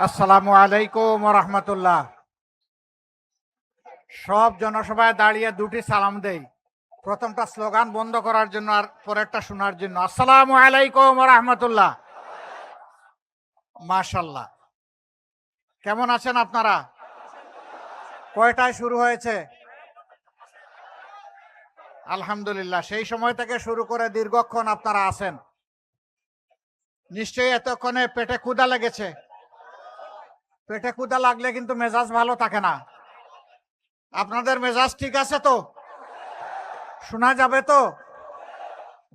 আসসালামু আলাইকুম ওয়া রাহমাতুল্লাহ। সব জনসভায় দাঁড়িয়ে দুটি সালাম দেই, প্রথমটা স্লোগান বন্ধ করার জন্য আর পরেরটা শোনার জন্য। আসসালামু আলাইকুম ওয়া রাহমাতুল্লাহ। মাশাআল্লাহ, কেমন আছেন আপনারা? কয়টায় শুরু হয়েছে? আলহামদুলিল্লাহ, সেই সময় থেকে শুরু করে দীর্ঘক্ষণ আপনারা আছেন। নিশ্চয়ই এতক্ষণে পেটে ক্ষুধা লেগেছে। পেটে ক্ষুধা লাগলে কিন্তু মেজাজ ভালো থাকে না। আপনাদের মেজাজ ঠিক আছে তো? শোনা যাবে তো?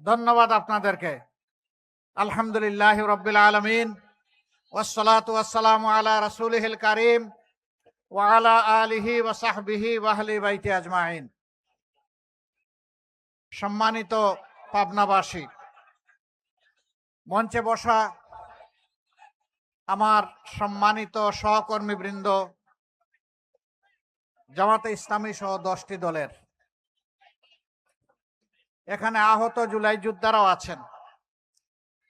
ধন্যবাদ আপনাদেরকে। আলহামদুলিল্লাহ রাব্বিল আলামিন, ওয়াসসালাতু ওয়াসসালামু আলা রাসূলিহিল কারীম ওয়া আলা আলিহি ওয়া সাহবিহি ওয়া আহলি বাইতি আজমাইন। সম্মানিত পাবনাবাসী, মঞ্চে বসা আমার সম্মানিত সহকর্মীবৃন্দ, জামাতে ইসলামী সহ 10টি দলের, এখানে আহত জুলাই যোদ্ধারাও আছেন,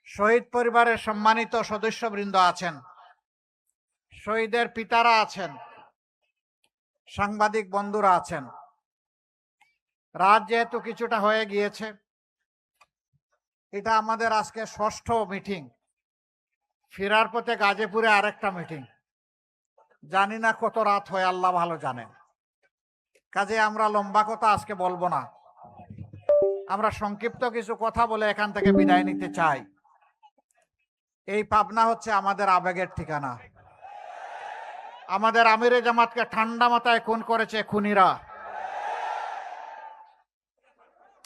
শহীদ পরিবারের সম্মানিত সদস্যবৃন্দ আছেন, শহীদের পিতারা আছেন, সাংবাদিক বন্ধুরা আছেন। রাত যেহেতু কিছুটা হয়ে গিয়েছে, এটা আমাদের আজকে 6ষ্ঠ মিটিং। ফেরার পথে গাজীপুরে আরেকটা মিটিং, জানি না কত রাত হয়, আল্লাহ ভালো জানেন। কাজে আমরা লম্বা কথা আজকে বলবো না, আমরা সংক্ষিপ্ত কিছু কথা বলে এখান থেকে বিদায় নিতে চাই। এই পাবনা হচ্ছে আমাদের আবেগের ঠিকানা। আমাদের আমিরে জামাতকে ঠান্ডা মাথায় খুন করেছে খুনিরা।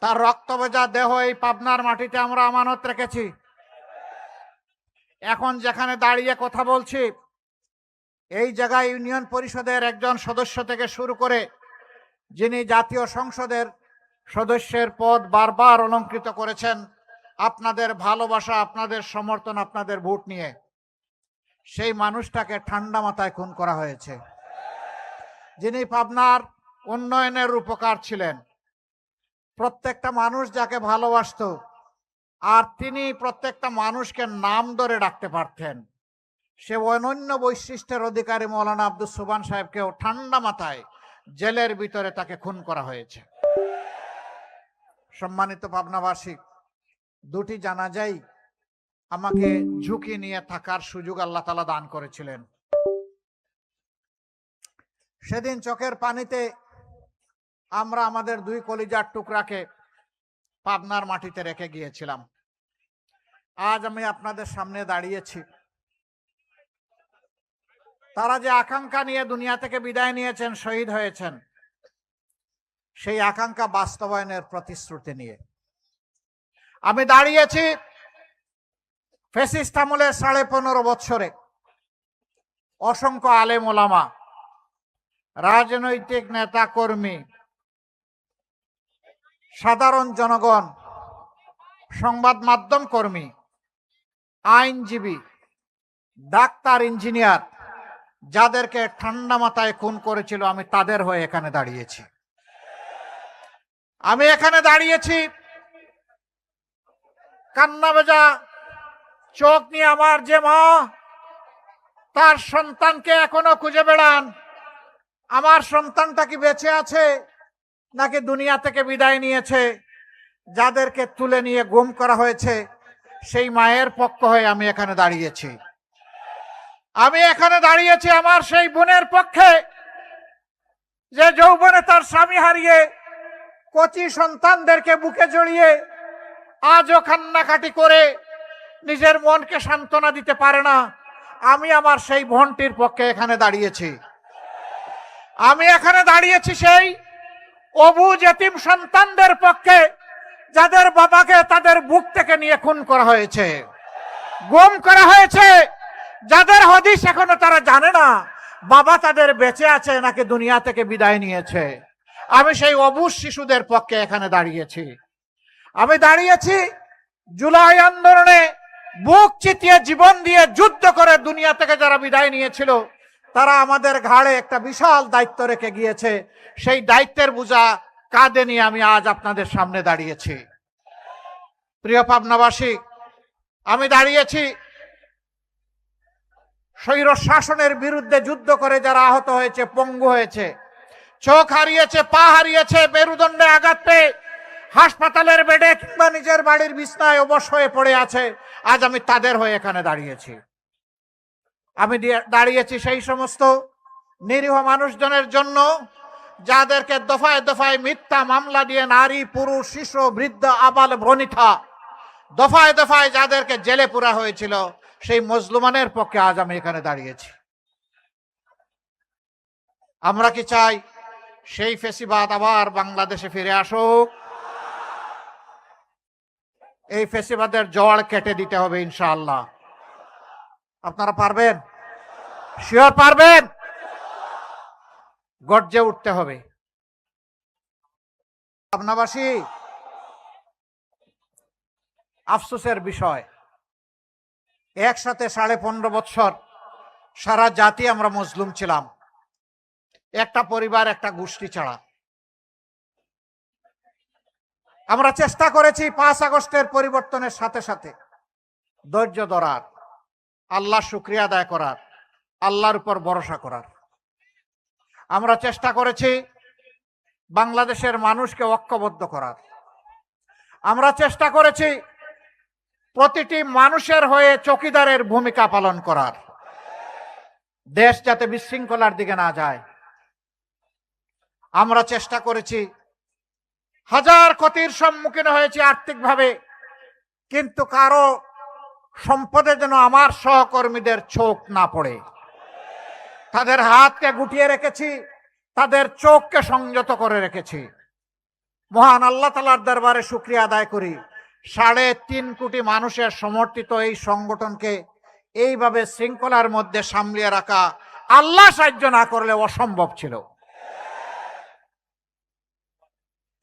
তার রক্ত ভেজা দেহ এই পাবনার মাটিতে আমরা আমানত রেখেছি। এখন যেখানে দাঁড়িয়ে কথা বলছি, এই জায়গায় ইউনিয়ন পরিষদের একজন সদস্য থেকে শুরু করে যিনি জাতীয় সংসদের সদস্যের পদ বারবার অলংকৃত করেছেন আপনাদের ভালোবাসা, আপনাদের সমর্থন, আপনাদের ভোট নিয়ে, সেই মানুষটাকে ঠান্ডা মাথায় খুন করা হয়েছে। যিনি পাবনার উন্নয়নের রূপকার ছিলেন, প্রত্যেকটা মানুষ যাকে ভালোবাসত, আর তিনি প্রত্যেকটা মানুষকে নাম ধরে ডাকতে পারতেন, সে অনন্য বৈশিষ্ট্যের অধিকারী মৌলানা আব্দুস সোবহান সাহেবকেও ঠান্ডা মাথায় জেলের ভিতরে তাকে খুন করা হয়েছে। সম্মানিত পাবনাবাসী, দুটি জানাজাই আমাকে ঝুঁকি নিয়ে থাকার সুযোগ আল্লাহ তাআলা দান করেছিলেন। সেদিন চোখের পানিতে আমরা আমাদের 2 কলিজার টুকরাকে পাবনার মাটিতে রেখে গিয়েছিলাম। আজ আমি আপনাদের সামনে দাঁড়িয়েছি, তারা যে আকাঙ্ক্ষা নিয়ে দুনিয়া থেকে বিদায় নিয়েছেন, শহীদ হয়েছেন, সেই আকাঙ্ক্ষা বাস্তবায়নের প্রতিশ্রুতি নিয়ে। আমি দাঁড়িয়েছি ফ্যাসিস্ট আমলের 15.5 বছরে অসংখ্য আলেম ওলামা, রাজনৈতিক নেতা কর্মী, সাধারণ জনগণ, সংবাদ মাধ্যম কর্মী, আইনজীবী, ডাক্তার, ইঞ্জিনিয়ার, যাদেরকে ঠান্ডা মাথায় খুন করেছিল, আমি তাদের হয়ে এখানে দাঁড়িয়েছি। আমি এখানে দাঁড়িয়েছি কান্না ভেজা চোখ নিয়ে। আমার যে মা তার সন্তানকে এখনো খুঁজে বেড়ান, আমার সন্তানটা কি বেঁচে আছে নাকি দুনিয়া থেকে বিদায় নিয়েছে, যাদেরকে তুলে নিয়ে গুম করা হয়েছে, সেই মায়ের পক্ষ হয়ে আমি এখানে দাঁড়িয়েছি। আমি এখানে দাঁড়িয়েছি আমার সেই বোনের পক্ষে, যে যৌবনে তার স্বামী হারিয়ে কচি সন্তানদেরকে বুকে জড়িয়ে আজও কান্নাকাটি করে নিজের মনকে সান্ত্বনা দিতে পারে না। আমি আমার সেই বোনটির পক্ষে এখানে দাঁড়িয়েছি। আমি এখানে দাঁড়িয়েছি সেই অবুঝ এতিম সন্তানদের পক্ষে, যাদের বাবাকে তাদের বুক থেকে নিয়ে খুন করা হয়েছে, গুম করা হয়েছে, যাদের হদিস এখনো তারা জানে না বাবা তাদের বেঁচে আছে নাকি দুনিয়া থেকে বিদায় নিয়েছে। আমি সেই অবুঝ শিশুদের পক্ষে এখানে দাঁড়িয়েছি। আমি দাঁড়িয়েছি জুলাই আন্দোলনে বুক চিতিয়ে জীবন দিয়ে যুদ্ধ করে দুনিয়া থেকে যারা বিদায় নিয়েছিল, তারা আমাদের ঘাড়ে একটা বিশাল দায়িত্ব রেখে গিয়েছে। সেই দায়িত্বের বোঝা কাঁধে নিয়ে আমি আজ আপনাদের সামনে দাঁড়িয়েছি। প্রিয় পাবনাবাসী, আমি দাঁড়িয়েছি স্বৈর শাসনের বিরুদ্ধে যুদ্ধ করে যারা আহত হয়েছে, পঙ্গু হয়েছে, চোখ হারিয়েছে, পা হারিয়েছে, মেরুদণ্ডে আঘাত পেয়ে হাসপাতালের বেডে কিংবা নিজের বাড়ির বিছনায় অবশ হয়ে পড়ে আছে, আজ আমি তাদের হয়ে এখানে দাঁড়িয়েছি। আমি দাঁড়িয়েছি সেই সমস্ত নিরীহ মানুষজনের জন্য যাদেরকে দফায় দফায় মিথ্যা মামলা দিয়ে নারী, পুরুষ, শিশু, বৃদ্ধ, আবাল বনিতা দফায় দফায় যাদেরকে জেলে পুরা হয়েছিল, সেই মজলুমানের পক্ষে আজ আমি এখানে দাঁড়িয়েছি। আমরা কি চাই সেই ফেসিবাদ আবার বাংলাদেশে ফিরে আসুক? এই ফেসিবাদের জড় কেটে দিতে হবে ইনশাআল্লাহ। আপনারা পারবেন? শিওর পারবেন? গর্জে উঠতে হবে। পাবনাবাসী, আফসোসের বিষয়, একসাথে 15.5 বছর সারা জাতি আমরা মজলুম ছিলাম, একটা পরিবার, একটা গোষ্ঠী ছাড়া। আমরা চেষ্টা করেছি 5 আগস্টের পরিবর্তনের সাথে সাথে ধৈর্য ধরার, আল্লাহ শুকরিয়া আদায় করার, আল্লাহর উপর ভরসা করার। আমরা চেষ্টা করেছি বাংলাদেশের মানুষকে ঐক্যবদ্ধ করার। আমরা চেষ্টা করেছি প্রতিটি মানুষের হয়ে চৌকিদারের ভূমিকা পালন করার, দেশ যাতে বিশৃঙ্খলার দিকে না যায়। আমরা চেষ্টা করেছি, হাজার ক্ষতির সম্মুখীন হয়েছি আর্থিকভাবে, কিন্তু কারো সম্পদে যেন আমার সহকর্মীদের চোখ না পড়ে। তাদের হাতকে গুটিয়ে রেখেছি, তাদের চোখকে সংযত করে রেখেছি। মহান আল্লাহ তাআলার দরবারে শুকরিয়া আদায় করি, 3.5 কোটি মানুষের সমর্থিত এই সংগঠনকে এইভাবে শৃঙ্খলার মধ্যে সামলিয়ে রাখা আল্লাহ সাহায্য না করলে অসম্ভব ছিল।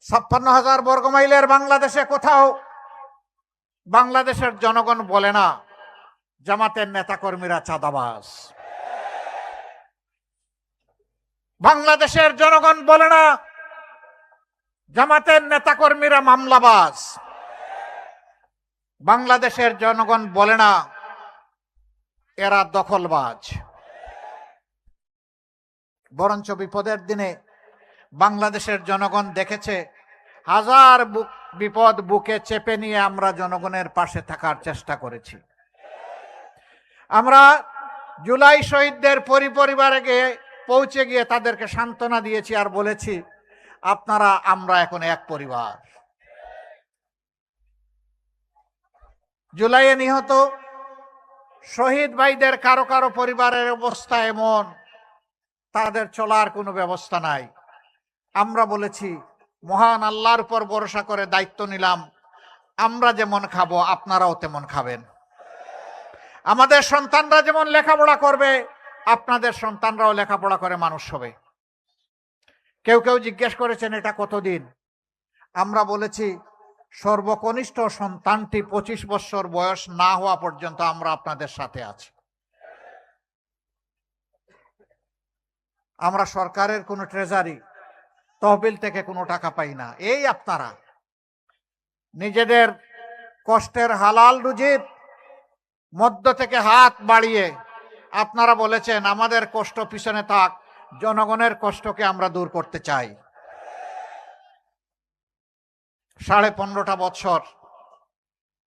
56,000 বর্গমাইলের বাংলাদেশে কোথাও বাংলাদেশের জনগণ বলে না জামাতের নেতাকর্মীরা চাঁদাবাজ। বাংলাদেশের জনগণ বলে না জামাতের নেতাকর্মীরা মামলাবাজ। বাংলাদেশের জনগণ বলে না এরা দখলবাজ। বরঞ্চ বিপদের দিনে বাংলাদেশের জনগণ দেখেছে হাজার বিপদ বুকে চেপে নিয়ে আমরা জনগণের পাশে থাকার চেষ্টা করেছি। আমরা জুলাই শহীদদের পরিবারে গিয়ে পৌঁছে গিয়ে তাদেরকে সান্ত্বনা দিয়েছি আর বলেছি আপনারা আমরা এখন এক পরিবার। জুলাইয়ে নিহত শহীদ ভাইদের কারো কারো পরিবারের অবস্থা এমন, তাদের চলার কোনো ব্যবস্থা নাই। আমরা বলেছি মহান আল্লাহর উপর ভরসা করে দায়িত্ব নিলাম, আমরা যেমন খাবো আপনারাও তেমন খাবেন। আমাদের সন্তানরা যেমন লেখাপড়া করবে আপনাদের সন্তানরাও লেখাপড়া করে মানুষ হবে। কেউ কেউ জিজ্ঞেস করেছেন এটা কতদিন? আমরা বলেছি সর্বকনিষ্ঠ সন্তানটি 25 বছর বয়স না হওয়া পর্যন্ত আমরা আপনাদের সাথে আছি। আমরা সরকারের কোনো ট্রেজারি তহবিল থেকে কোনো টাকা পাই না। এই আপনারা নিজেদের কষ্টের হালাল রুজির মধ্য থেকে হাত বাড়িয়ে আপনারা বলেছেন আমাদের কষ্ট পিছনে থাক, জনগণের কষ্টকে আমরা দূর করতে চাই। 15.5 বছর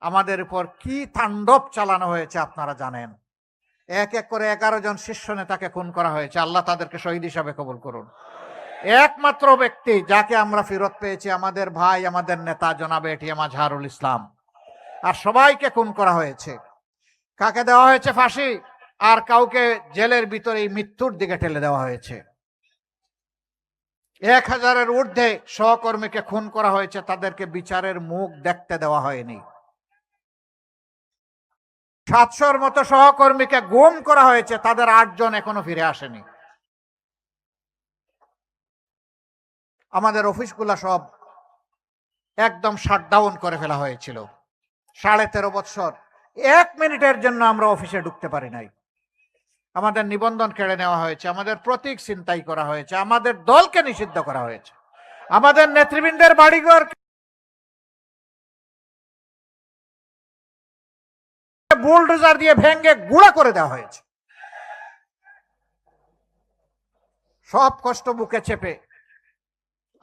আমাদের উপর কি তাণ্ডব চালানো হয়েছে আপনারা জানেন। এক এক করে 11 জন শীর্ষ নেতাকে খুন করা হয়েছে। আল্লাহ তাদেরকে শহীদ হিসাবে কবুল করুন। একমাত্র ব্যক্তি যাকে আমরা ফেরত পেয়েছি আমাদের ভাই, আমাদের নেতা জনাবে এটিএম আজহারুল ইসলাম। আর সবাইকে খুন করা হয়েছে। কাকে দেওয়া হয়েছে ফাঁসি, আর কাউকে জেলের ভিতরে মৃত্যুর দিকে ঠেলে দেওয়া হয়েছে। 1000-এর ঊর্ধ্বে সহকর্মীকে খুন করা হয়েছে, তাদেরকে বিচারের মুখ দেখতে দেওয়া হয়নি। 700-র মতো সহকর্মীকে গুম করা হয়েছে, তাদের 8 জন এখনো ফিরে আসেনি। আমাদের অফিসগুলা সব একদম শাটডাউন করে ফেলা হয়েছিল। 13.5 বছর 1 মিনিটের জন্য আমরা অফিসে ঢুকতে পারি নাই। আমাদের নিবন্ধন কেড়ে নেওয়া হয়েছে, আমাদের প্রতীক ছিনতাই করা হয়েছে, আমাদের দলকে নিষিদ্ধ করা হয়েছে, আমাদের নেতৃবৃন্দের বাড়িঘর বুলডোজার দিয়ে ভেঙে গুঁড়া করে দেওয়া হয়েছে। সব কষ্ট বুকে চেপে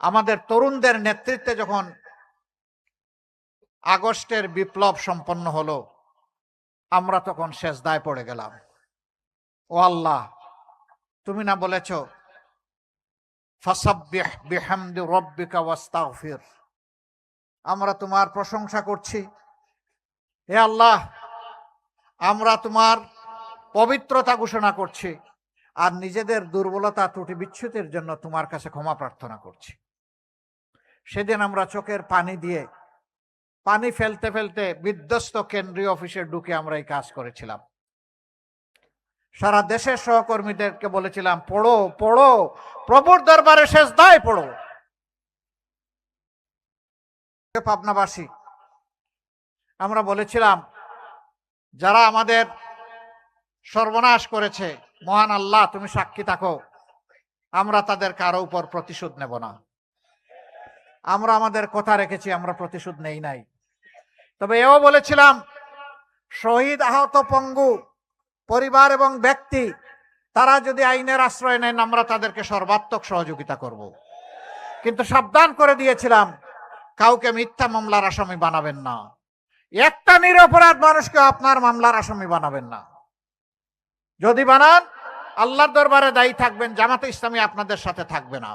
আমাদের তরুণদের নেতৃত্বে যখন আগস্টের বিপ্লব সম্পন্ন হলো, আমরা তখন সেজদায় পড়ে গেলাম। ও আল্লাহ, তুমি না বলেছ ফাসাব্বিহ বিহামদি রাব্বিকা ওয়াস্তাগফির? আমরা তোমার প্রশংসা করছি। হে আল্লাহ, আমরা তোমার পবিত্রতা ঘোষণা করছি আর নিজেদের দুর্বলতা ত্রুটি বিচ্যুতির জন্য তোমার কাছে ক্ষমা প্রার্থনা করছি। সেদিন আমরা চোখের পানি ফেলতে ফেলতে বিধ্বস্ত কেন্দ্রীয় অফিসে ঢুকে আমরা এই কাজ করেছিলাম। সারা দেশের সহকর্মীদেরকে বলেছিলাম, পড়ো পড়ো, প্রভুর দরবারে সেজদায় পড়ো। পাবনাবাসী, আমরা বলেছিলাম, যারা আমাদের সর্বনাশ করেছে, মহান আল্লাহ তুমি সাক্ষী থাকো, আমরা তাদের কারো উপর প্রতিশোধ নেব না। আমরা আমাদের কথা রেখেছি, আমরা প্রতিশোধ নেই নাই। তবে এও বলেছিলাম, শহীদ, আহত, পঙ্গু পরিবার এবং ব্যক্তি তারা যদি আইনের আশ্রয় নেন, আমরা তাদেরকে সর্বাত্মক সহযোগিতা করব। কিন্তু সাবধান করে দিয়েছিলাম, কাউকে মিথ্যা মামলার আসামি বানাবেন না। একটা নিরপরাধ মানুষকে আপনার মামলার আসামি বানাবেন না। যদি বানান, আল্লাহর দরবারে দায়ী থাকবেন, জামাতে ইসলামী আপনাদের সাথে থাকবে না।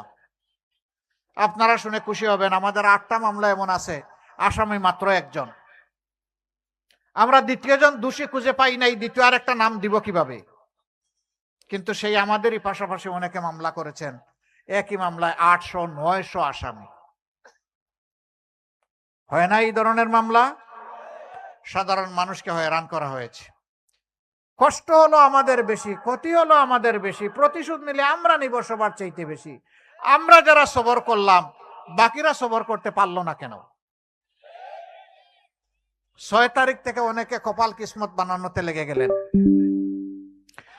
আপনারা শুনে খুশি হবেন, আমাদের 8টা মামলা এমন আছে আসামি মাত্র একজন। আমরা দ্বিতীয়জন দোষী খুঁজে পাই নাই, দ্বিতীয় আর একটা নাম দিব কিভাবে? কিন্তু সেই আমাদেরই পাশাপাশি অনেকে মামলা করেছেন, একই মামলায় 800-900 আসামি। হয় না এই ধরনের মামলা? সাধারণ মানুষকে হয়রান করা হয়েছে। কষ্ট হলো আমাদের বেশি, ক্ষতি হলো আমাদের বেশি, প্রতিশোধ নিলে আমরা নিব সবার চাইতে বেশি। আমরা যারা সবর করলাম, বাকিরা সবর করতে পারলো না কেন? 6 তারিখ থেকে অনেকে কপাল কিসমত বানানোতে লেগে গেলেন,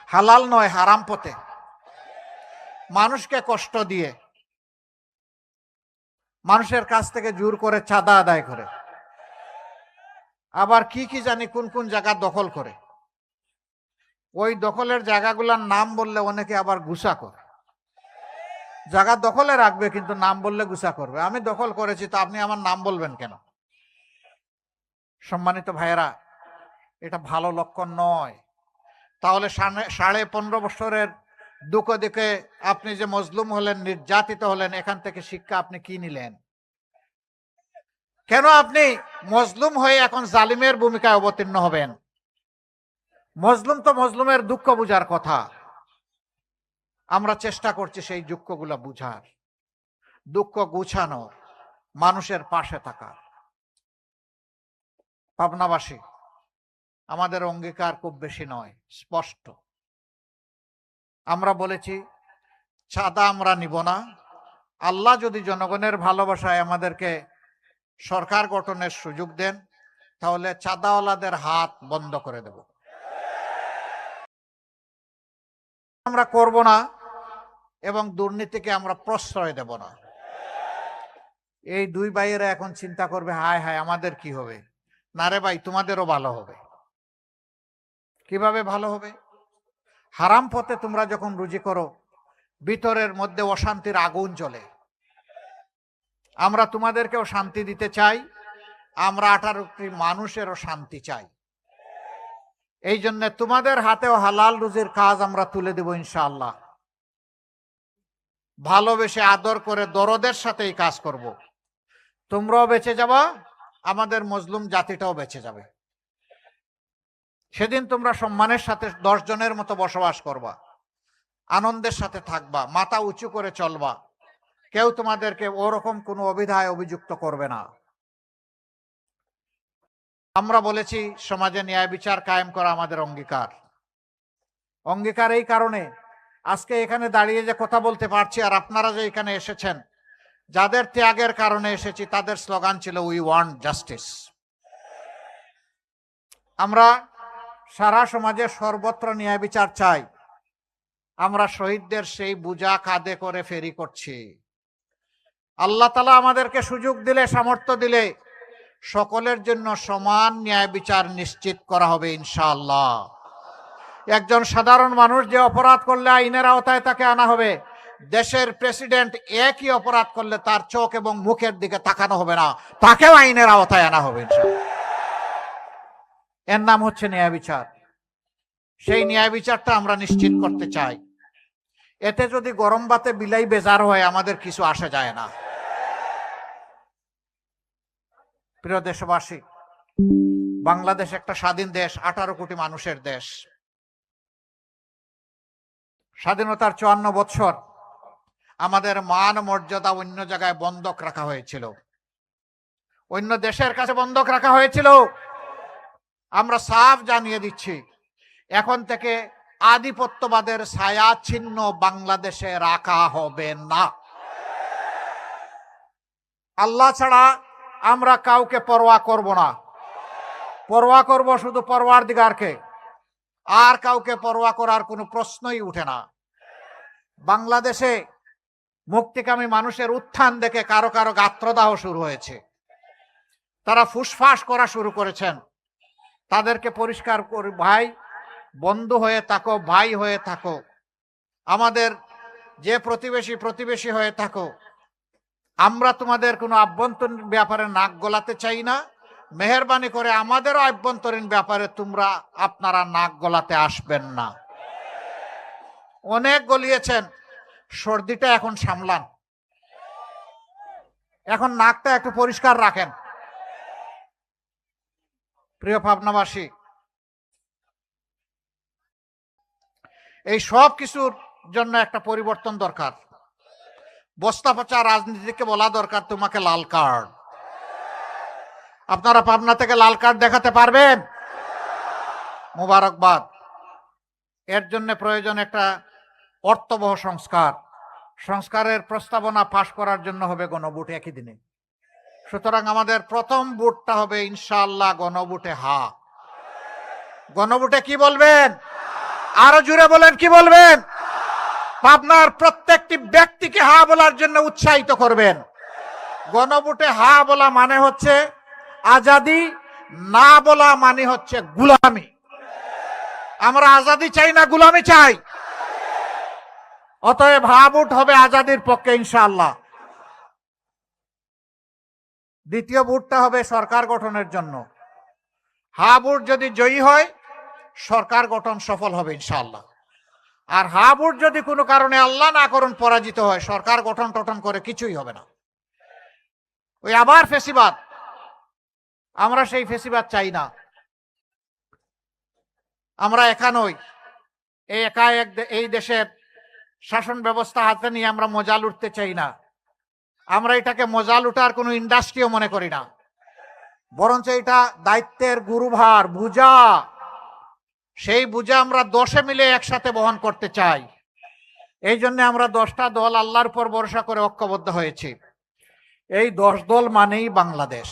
হালাল নয় হারাম পথে মানুষকে কষ্ট দিয়ে, মানুষের কাছ থেকে জোর করে চাঁদা আদায় করে, আবার কি কি জানি কোন কোন জায়গা দখল করে। ওই দখলের জায়গাগুলোর নাম বললে অনেকে আবার গুসা করে। জায়গা দখলে রাখবে, কিন্তু নাম বললে গুসা করবে। আমি দখল করেছি, তো আপনি আমার নাম বলবেন কেন? সম্মানিত ভাইয়েরা, এটা ভালো লক্ষণ নয়। তাহলে 15.5 বছরের দুঃখ দেখে আপনি যে মজলুম হলেন, নির্যাতিত হলেন, এখান থেকে শিক্ষা আপনি কি নিলেন? কেন আপনি মজলুম হয়ে এখন জালিমের ভূমিকায় অবতীর্ণ হবেন? মজলুম তো মজলুমের দুঃখ বুঝার কথা। আমরা চেষ্টা করছি সেই দুঃখগুলো বুঝার, দুঃখ গুছানোর, মানুষের পাশে থাকার। পাবনাবাসী, আমাদের অঙ্গীকার খুব বেশি নয়, স্পষ্ট। আমরা বলেছি, চাঁদা আমরা নিব না। আল্লাহ যদি জনগণের ভালোবাসায় আমাদেরকে সরকার গঠনের সুযোগ দেন, তাহলে চাঁদাওয়ালাদের হাত বন্ধ করে দেব। আমরা করব না এবং দুর্নীতিকে আমরা প্রশ্রয় দেব না। এই দুই ভাইয়েরা এখন চিন্তা করবে, হায় হায় আমাদের কি হবে? না রে ভাই, তোমাদেরও ভালো হবে। কিভাবে ভালো হবে? হারাম পথে তোমরা যখন রুজি করো, ভিতরের মধ্যে অশান্তির আগুন জ্বলে। আমরা তোমাদেরকেও শান্তি দিতে চাই, আমরা 18 কোটি মানুষেরও শান্তি চাই। এই জন্য তোমাদের হাতেও হালাল রুজির কাজ আমরা তুলে দেব ইনশাআল্লাহ। ভালোবেসে আদর করে দরদের সাথে এই কাজ করব। তোমরাও বেঁচে যাবা, আমাদের মজলুম জাতিটাও বেঁচে যাবে। সেদিন তোমরা সম্মানের সাথে 10 জনের মতো বসবাস করবা, আনন্দের সাথে থাকবা, মাথা উঁচু করে চলবা। কেউ তোমাদেরকে ওরকম কোনো অভিধায় অভিযুক্ত করবে না। আমরা বলেছি, সমাজে ন্যায় বিচার কায়েম করা আমাদের অঙ্গীকার। অঙ্গীকার এই কারণে আজকে এখানে দাঁড়িয়ে যে কথা বলতে পারছি, আর আপনারা যে এখানে এসেছেন, যাদের ত্যাগের কারণে এসেছি, তাদের স্লোগান ছিল উই ওয়ান্ট জাস্টিস। আমরা সারা সমাজে সর্বত্র ন্যায় বিচার চাই। আমরা শহীদদের সেই বোঝা কাঁধে করে ফেরি করছি। আল্লাহ তাআলা আমাদেরকে সুযোগ দিলে, সামর্থ্য দিলে, সকলের জন্য সমান ন্যায় বিচার নিশ্চিত করা হবে ইনশাআল্লাহ। একজন সাধারণ মানুষ যে অপরাধ করলে আইনের আওতায় তাকে আনা হবে, দেশের প্রেসিডেন্ট একই অপরাধ করলে তার চোখ এবং মুখের দিকে তাকানো হবে না, তাকেও আইনের আওতায় আনা হবে ইনশাআল্লাহ। এর নাম হচ্ছে ন্যায় বিচার। সেই ন্যায় বিচারটা আমরা নিশ্চিত করতে চাই। এতে যদি গরম ভাতে বিলাই বেজার হয় আমাদের কিছু আসে যায় না। প্রিয় দেশবাসী, বাংলাদেশ একটা স্বাধীন দেশ, 18 কোটি মানুষের দেশ। স্বাধীনতার 54 বছর আমাদের মান মর্যাদা অন্য জায়গায় বন্ধক রাখা হয়েছিল, অন্য দেশের কাছে বন্ধক রাখা হয়েছিল। আমরা সাফ জানিয়ে দিচ্ছি, এখন থেকে আধিপত্যবাদের ছায়া চিহ্ন বাংলাদেশে রাখা হবে না। আল্লাহ ছাড়া আমরা কাউকে পরোয়া করব না। পরোয়া করব শুধু পরওয়ারদিগারকে, আর কাউকে পরোয়া করার কোনো প্রশ্নই উঠে না। বাংলাদেশে মুক্তিকামী মানুষের উত্থান দেখে কারো কারো গাত্রদাহ শুরু হয়েছে, তারা ফুসফাস করা শুরু করেছেন। তাদেরকে পরিষ্কার করে, ভাই বন্ধু হয়ে থাকো, ভাই হয়ে থাকো, আমাদের যে প্রতিবেশী হয়ে থাকো। আমরা তোমাদের কোনো আভ্যন্তরীণ ব্যাপারে নাক গলাতে চাই না। মেহেরবানি করে আমাদেরও আভ্যন্তরীণ ব্যাপারে আপনারা নাক গলাতে আসবেন না। অনেক গলিয়েছেন, সর্দিটা এখন সামলান, এখন নাকটা একটু পরিষ্কার রাখেন। প্রিয় পাবনাবাসী, এই সব কিছুর জন্য একটা পরিবর্তন দরকার। বস্তা পচা রাজনীতিকে বলা দরকার তোমাকে লাল কার্ড। আপনারা পাবনা থেকে লাল কার্ড দেখাতে পারবেন? মোবারকবাদ। এর জন্য প্রয়োজন একটা অর্থবহ সংস্কারের প্রস্তাবনা পাশ করার জন্য হবে গণভোট একই দিনে। সুতরাং আমাদের প্রথম ভোটটা হবে ইনশাআল্লাহ গণভোটে হা। গণভোটে কি বলবেন? আরো জোরে বলেন, কি বলবেন? পাবনার প্রত্যেকটি ব্যক্তিকে হা বলার জন্য উৎসাহিত করবেন। গণভোটে হা বলা মানে হচ্ছে আজাদি, না বলা মানে হচ্ছে গুলামি। আমরা আজাদি চাই না, গুলামি চাই। অতএব হা ভোট হবে আজাদির পক্ষে ইনশাআল্লাহ। দ্বিতীয় ভোটটা হবে সরকার গঠনের জন্য। হা ভোট যদি জয়ী হয় সরকার গঠন সফল হবে ইনশাআল্লাহ। আর হা ভোট যদি কোনো কারণে আল্লাহ না করুন পরাজিত হয়, সরকার গঠন টঠন করে কিছুই হবে না, ওই আবার ফেসিবাদ। আমরা সেই ফেসিবাদ চাই না। আমরা একা নই, এই দেশের শাসন ব্যবস্থা হাতে নিয়ে আমরা মজা লুটতে চাই না। আমরা এটাকে মজা লুটার কোনো ইন্ডাস্ট্রিও মনে করি না, বরঞ্চ এটা দায়িত্বের গুরুভার, বুঝা। সেই বুঝা আমরা 10 মিলে একসাথে বহন করতে চাই। এই জন্য আমরা 10টা দল আল্লাহর উপর ভরসা করে ঐক্যবদ্ধ হয়েছি। এই 10 দল মানেই বাংলাদেশ।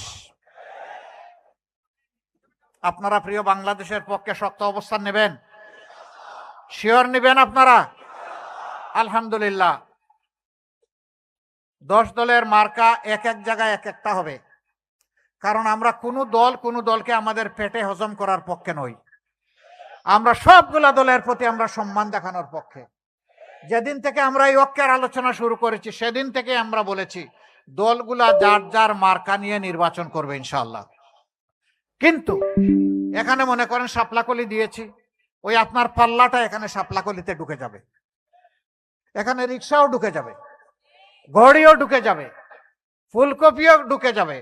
আপনারা প্রিয় বাংলাদেশের পক্ষে শক্ত অবস্থান নেবেন? শিওর নেবেন আপনারা? আলহামদুলিল্লাহ। 10 দলের মার্কা এক এক জায়গায় এক একটা হবে, কারণ আমরা কোনো দলকে আমাদের পেটে হজম করার পক্ষে নই। আমরা সবগুলা দলের প্রতি আমরা সম্মান দেখানোর পক্ষে। যেদিন থেকে আমরা এই ঐক্যের আলোচনা শুরু করেছি সেদিন থেকে আমরা বলেছি দলগুলা যার যার মার্কা নিয়ে নির্বাচন করবে ইনশাআল্লাহ। কিন্তু এখানে মনে করেন শাপলাকলি দিয়েছি, ওই আপনার পাল্লাটা এখানে শাপলাকলিতে ঢুকে যাবে, এখানে রিক্সাও ঢুকে যাবে, ঘড়িও ঢুকে যাবে, ফুলকপিও ঢুকে যাবে,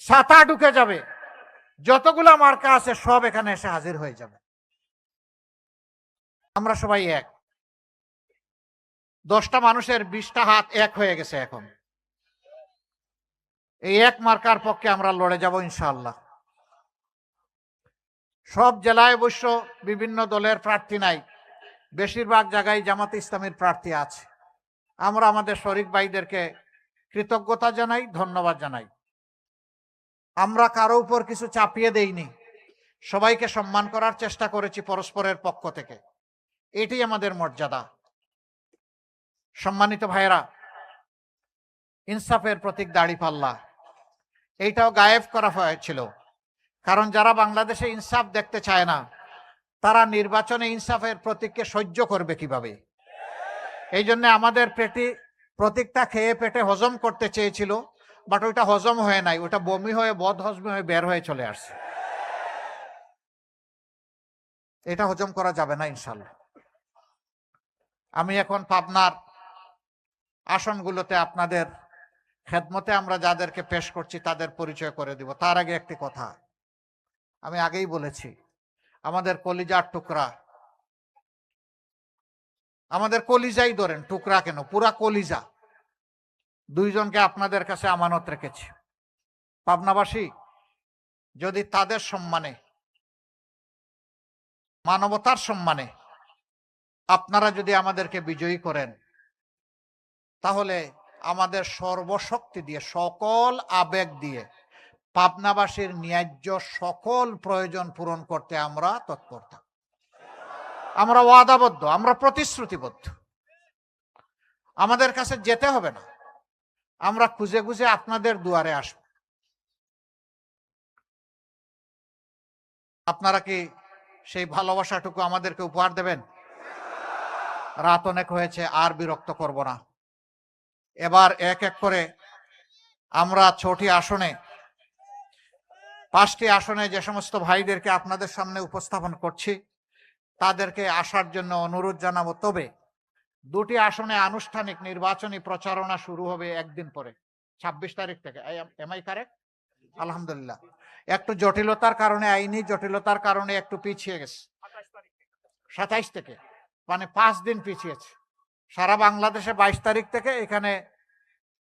ছাতা ঢুকে যাবে, যতগুলা মার্কা আছে সব এখানে এসে হাজির হয়ে যাবে। আমরা সবাই এক। 10টা মানুষের 20টা হাত এক হয়ে গেছে। এখন এই এক মার্কার পক্ষে আমরা লড়ে যাব ইনশাআল্লাহ। সব জেলায় অবশ্য বিভিন্ন দলের প্রার্থী নাই, বেশিরভাগ জায়গায় জামাতে ইসলামীর প্রার্থী আছে। আমরা আমাদের শরিক ভাইদেরকে কৃতজ্ঞতা জানাই, ধন্যবাদ জানাই। আমরা কারো উপর কিছু চাপিয়ে দেইনি, সবাইকে সম্মান করার চেষ্টা করেছি পরস্পরের পক্ষ থেকে। এটি আমাদের মর্যাদা। সম্মানিত ভাইয়েরা, ইনসাফের প্রতীক দাড়িপাল্লা, এইটাও গায়েব করা হয়েছিল, কারণ যারা বাংলাদেশে ইনসাফ দেখতে চায় না তারা নির্বাচনে ইনসাফের প্রতীককে সহ্য করবে কিভাবে? এই জন্য আমাদের প্রতীকটা খেয়ে পেটে হজম করতে চেয়েছিল, বাট ওইটা হজম হয়ে নাই, ওটা বমি হয়ে বদ হজমি হয়ে বের হয়ে চলে আসছে। এটা হজম করা যাবে না ইনশাল্লাহ। আমি এখন পাবনার আসনগুলোতে আপনাদের খেদমতে আমরা যাদেরকে পেশ করছি তাদের পরিচয় করে দিব। তার আগে একটি কথা আমি আগেই বলেছি, আমাদের কলিজার টুকরা, আমাদের কলিজাই ধরেন, টুকরা কেন, পুরা কলিজা, দুইজনকে আপনাদের কাছে আমানত রেখেছি। পাবনাবাসী, যদি তাদের সম্মানে, মানবতার সম্মানে আপনারা যদি আমাদেরকে বিজয়ী করেন, তাহলে আমাদের সর্বশক্তি দিয়ে, সকল আবেগ দিয়ে পাবনাবাসীর ন্যায্য সকল প্রয়োজন পূরণ করতে আমরা তৎপর থাকব। আমরা ওয়াদাবদ্ধ, আমরা প্রতিশ্রুতিবদ্ধ। আমাদের কাছে যেতে হবে না, আমরা খুঁজে খুঁজে আপনাদের দুয়ারে আসব। আপনারা কি সেই ভালোবাসাটুকু আমাদেরকে উপহার দেবেন? রাত অনেক হয়েছে, আর বিরক্ত করব না। এবার এক এক করে আমরা 6টি আসনে, 5টি আসনে যে সমস্ত ভাইদেরকে আপনাদের সামনে উপস্থাপন করছি তাদেরকে আসার জন্য অনুরোধ জানাবো। তবে 2টি আসনে আনুষ্ঠানিক নির্বাচনী প্রচারণা শুরু হবে একদিন পরে, 26 তারিখ থেকে। Am I correct? আলহামদুলিল্লাহ। একটু জটিলতার কারণে, আইনি জটিলতার কারণে একটু পিছিয়ে গেছে, 27 থেকে, মানে 5 দিন পিছিয়েছে। সারা বাংলাদেশে 22 তারিখ থেকে, এখানে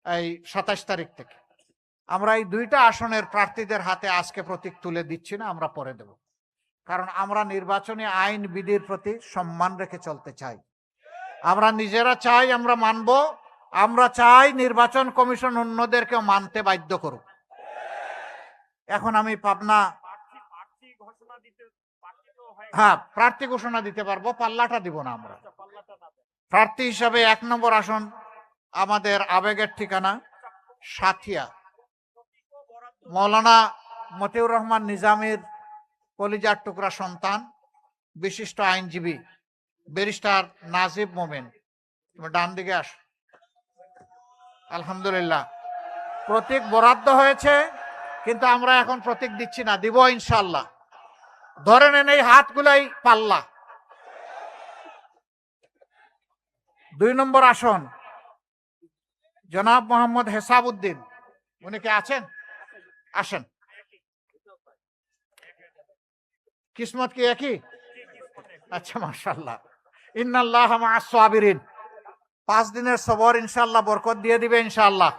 এই 27 তারিখ থেকে। আমরা এই 2টা আসনের প্রার্থীদের হাতে আজকে প্রতীক তুলে দিচ্ছি না, আমরা পরে দেব। কারণ আমরা নির্বাচনী আইন বিধির প্রতি সম্মান রেখে চলতে চাই। আমরা নিজেরা চাই আমরা মানব, আমরা চাই নির্বাচন কমিশন অন্যদেরকেও মানতে বাধ্য করুক। এখন আমি পাবনা, হ্যাঁ প্রার্থী ঘোষণা দিতে পারবো, পাল্লাটা দিব না। আমরা প্রার্থী হিসাবে 1 নম্বর আসন আমাদের আবেগের ঠিকানা সাথিয়া, মৌলানা মতিউর রহমান নিজামীর কলিজার টুকরা সন্তান, বিশিষ্ট আইনজীবী ব্যারিস্টার নাজিব মোমেন। তুমি ডান দিকে আস। আলহামদুলিল্লাহ, প্রতীক বরাদ্দ হয়েছে, কিন্তু আমরা এখন প্রতীক দিচ্ছি না, দিব ইনশাল্লাহ। ধরে নেন এই হাতগুলাই পাল্লা। 2 নম্বর আসন জনাব মোহাম্মদ হেসাবউদ্দিন, উনি কি আছেন? আসেন। কিসমত কি একই? আচ্ছা, মাশাআল্লাহ। ইন্নাল্লাহ মা'আস সাবিরিন। 5 দিনের সবর ইনশাআল্লাহ বরকত দিয়ে দিবে ইনশাআল্লাহ।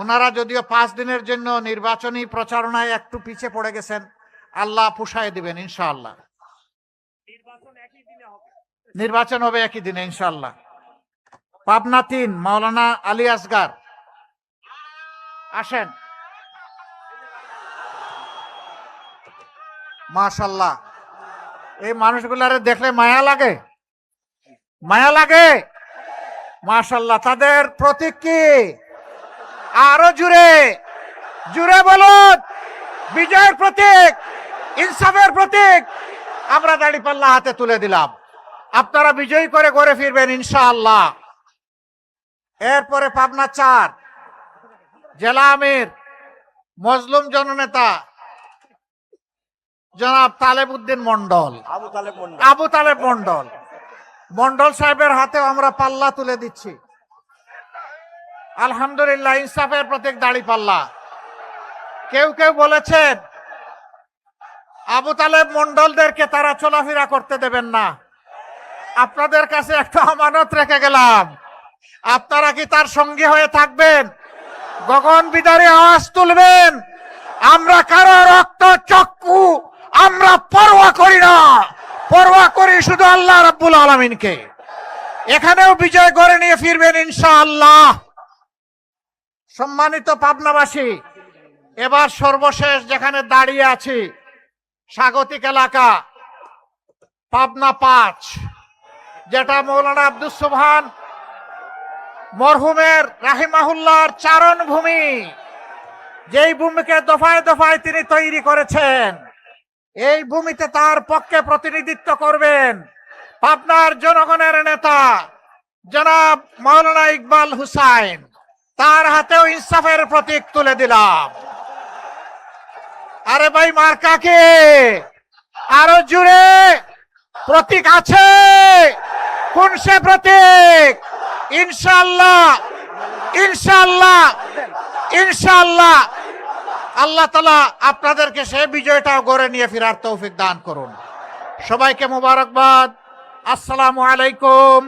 ওনারা যদিও 5 দিনের জন্য নির্বাচনী প্রচারণায় একটু পিছিয়ে পড়ে গেছেন, আল্লাহ পুষায় দিবেন ইনশাআল্লাহ। নির্বাচন হবে একই দিনে ইনশাআল্লাহ। পাবনা 3 মাওলানা আলী আসগার, আসেন। মাশাআল্লাহ, এই মানুষগুলারে দেখলে মায়া লাগে, মায়া লাগে। মাশাআল্লাহ, তাদের প্রতীক কি? আরো জুড়ে জুড়ে বলুন। বিজয়ের প্রতীক, ইনসাফের প্রতীক। আমরা দাঁড়িপাল্লা হাতে তুলে দিলাম, আপনারা বিজয়ী করে ঘরে ফিরবেন ইনশাআল্লাহ। এরপরে পাবনা 4 জেলা আমির মজলুম জননেতা জনাব তালেব উদ্দিন মন্ডল, আবু তালেব মন্ডল, মন্ডল সাহেবের হাতেও আমরা পাল্লা তুলে দিচ্ছি। আলহামদুলিল্লাহ, ইনসাফের প্রতীক দাঁড়িপাল্লা। কেউ কেউ বলেছেন আবু তালেব মন্ডলদেরকে তারা চলাফেরা করতে দেবেন না। আপনাদের কাছে একটা আমানত রেখে গেলাম, আপনারা কি তার সঙ্গী হয়ে থাকবেন? গগন বিদারী আওয়াজ তুলবেন। আমরা কারো রক্ত চক্ষু আমরা পরোয়া করি না, পরোয়া করি শুধু আল্লাহ রাব্বুল আলামিনকে। এখানেও বিজয় করে নিয়ে ফিরবেন ইনশাআল্লাহ। সম্মানিত পাবনাবাসী, এবার সর্বশেষ যেখানে দাঁড়িয়ে আছি, স্বাগতিক এলাকা পাবনা 5, যেটা মৌলানা আব্দুস সুবহান মরহুমের রাহিমাহুল্লাহর চারণ ভূমি, যেই ভূমিকে দফায় দফায় তিনি তৈরি করেছেন। এই ভূমিতে তার পক্ষে প্রতিনিধিত্ব করবেন পাবনার জনগণের নেতা জনাব মাওলানা ইকবাল হুসাইন, তার হাতেও ইনসাফের প্রতীক তুলে দিলাম। আরে ভাই মার্কা কে? আরো জুড়ে প্রতীক আছে? কোন সে প্রতীক? ইনশাআল্লাহ, ইনশাআল্লাহ, ইনশাআল্লাহ আল্লাহ তাআলা আপনাদেরকে সেই বিজয়টাও গড়ে নিয়ে ফেরার তৌফিক দান করুন। সবাইকে মোবারকবাদ। আসসালামু আলাইকুম।